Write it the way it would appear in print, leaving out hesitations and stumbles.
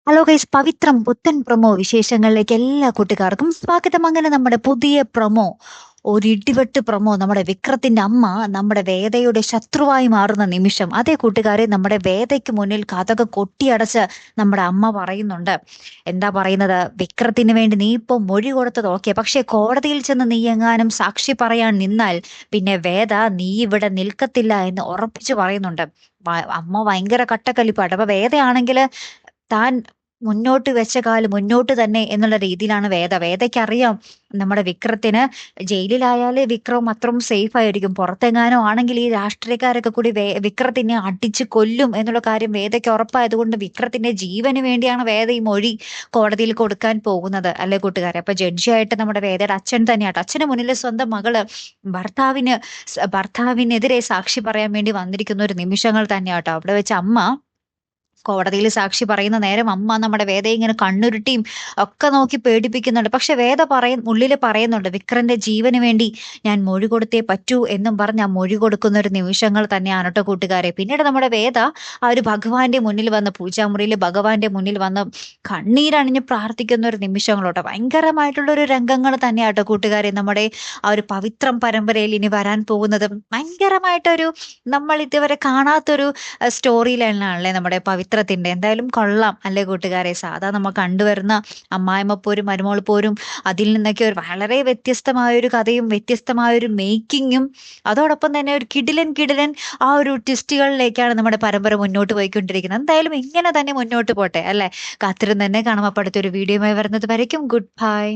Hello guys, പവിത്രം പുത്തൻ promo വിശേഷങ്ങളിലേക്ക് എല്ലാ കൂട്ടുകാർക്കും സ്വാഗതം. അങ്ങനെ നമ്മുടെ പുതിയ പ്രൊമോ, ഒരു ഇടിവെട്ട് പ്രൊമോ. നമ്മുടെ വിക്രത്തിന്റെ അമ്മ നമ്മുടെ വേദയുടെ ശത്രുവായി മാറുന്ന നിമിഷം. അതേ കൂട്ടുകാരെ, നമ്മുടെ വേദയ്ക്ക് മുന്നിൽ കതക് കൊട്ടിയടച്ച് നമ്മുടെ അമ്മ പറയുന്നുണ്ട്. എന്താ പറയുന്നത്? വിക്രത്തിന് വേണ്ടി നീ ഇപ്പൊ മൊഴി കൊടുത്തത് ഓക്കെ, പക്ഷെ കോടതിയിൽ ചെന്ന് നീ എങ്ങാനും സാക്ഷി പറയാൻ നിന്നാൽ പിന്നെ വേദ നീ ഇവിടെ നിൽക്കത്തില്ല എന്ന് ഉറപ്പിച്ചു പറയുന്നുണ്ട്. അമ്മ ഭയങ്കര കട്ടക്കലിപ്പാട്ട്. അപ്പൊ വേദയാണെങ്കിൽ താൻ മുന്നോട്ട് വെച്ച കാല് മുന്നോട്ട് തന്നെ എന്നുള്ള രീതിയിലാണ് വേദയ്ക്കറിയാം നമ്മുടെ വിക്രത്തിന് ജയിലിലായാലേ വിക്രം അത്രയും സേഫ് ആയിരിക്കും. പുറത്തെങ്ങാനോ ആണെങ്കിൽ ഈ രാഷ്ട്രീയക്കാരൊക്കെ കൂടി വിക്രത്തിനെ അടിച്ച് കൊല്ലും എന്നുള്ള കാര്യം വേദയ്ക്ക് ഉറപ്പായതുകൊണ്ട് വിക്രത്തിന്റെ ജീവന് വേണ്ടിയാണ് വേദ ഈ മൊഴി കോടതിയിൽ കൊടുക്കാൻ പോകുന്നത്, അല്ലെ കൂട്ടുകാരെ? അപ്പൊ ജഡ്ജിയായിട്ട് നമ്മുടെ വേദയുടെ അച്ഛൻ തന്നെയാട്ടോ. അച്ഛന് മുന്നിൽ സ്വന്തം മകള് ഭർത്താവിനെതിരെ സാക്ഷി പറയാൻ വേണ്ടി വന്നിരിക്കുന്ന ഒരു നിമിഷങ്ങൾ തന്നെയാട്ടോ. അവിടെ വെച്ച് അമ്മ കോടതിയിൽ സാക്ഷി പറയുന്ന നേരം അമ്മ നമ്മുടെ വേദയെ ഇങ്ങനെ കണ്ണുരുട്ടിയും ഒക്കെ നോക്കി പേടിപ്പിക്കുന്നുണ്ട്. പക്ഷെ വേദ ഉള്ളിൽ പറയുന്നുണ്ട്, വിക്രന്റെ ജീവന് വേണ്ടി ഞാൻ മൊഴി കൊടുത്തേ പറ്റൂ എന്നും പറഞ്ഞ് ആ മൊഴി കൊടുക്കുന്ന ഒരു നിമിഷങ്ങൾ തന്നെയാണ് കേട്ടോ കൂട്ടുകാരെ. പിന്നീട് നമ്മുടെ വേദ ആ ഒരു ഭഗവാന്റെ മുന്നിൽ വന്ന്, പൂജാമുറിയിൽ ഭഗവാന്റെ മുന്നിൽ വന്ന് കണ്ണീരണിഞ്ഞ് പ്രാർത്ഥിക്കുന്ന ഒരു നിമിഷങ്ങളോട്ടോ. ഭയങ്കരമായിട്ടുള്ള ഒരു രംഗങ്ങൾ തന്നെയാട്ടോ കൂട്ടുകാരെ നമ്മുടെ ആ ഒരു പവിത്രം പരമ്പരയിൽ ഇനി വരാൻ പോകുന്നത്. ഭയങ്കരമായിട്ടൊരു നമ്മൾ ഇതുവരെ കാണാത്തൊരു സ്റ്റോറി ലൈനാണല്ലേ നമ്മുടെ പവിത്രത്തിന്റെ. എന്തായാലും കൊള്ളാം അല്ലേ കൂട്ടുകാരെ? സാധാ നമ്മൾ കണ്ടുവരുന്ന അമ്മായിമ്മ പോരും മരുമോൾ പോരും അതിൽ നിന്നൊക്കെ ഒരു വളരെ വ്യത്യസ്തമായ ഒരു കഥയും വ്യത്യസ്തമായ ഒരു മേക്കിങ്ങും അതോടൊപ്പം തന്നെ ഒരു കിടിലൻ ആ ഒരു ട്വിസ്റ്റുകളിലേക്കാണ് നമ്മുടെ പരമ്പര മുന്നോട്ട് പോയിക്കൊണ്ടിരിക്കുന്നത്. എന്തായാലും ഇങ്ങനെ തന്നെ മുന്നോട്ട് പോട്ടെ അല്ലെ? കാത്തിരുന്ന് തന്നെ കാണാം. അപ്പൊ അടുത്തൊരു വീഡിയോയുമായി വരുന്നത് വരയ്ക്കും ഗുഡ് ബൈ.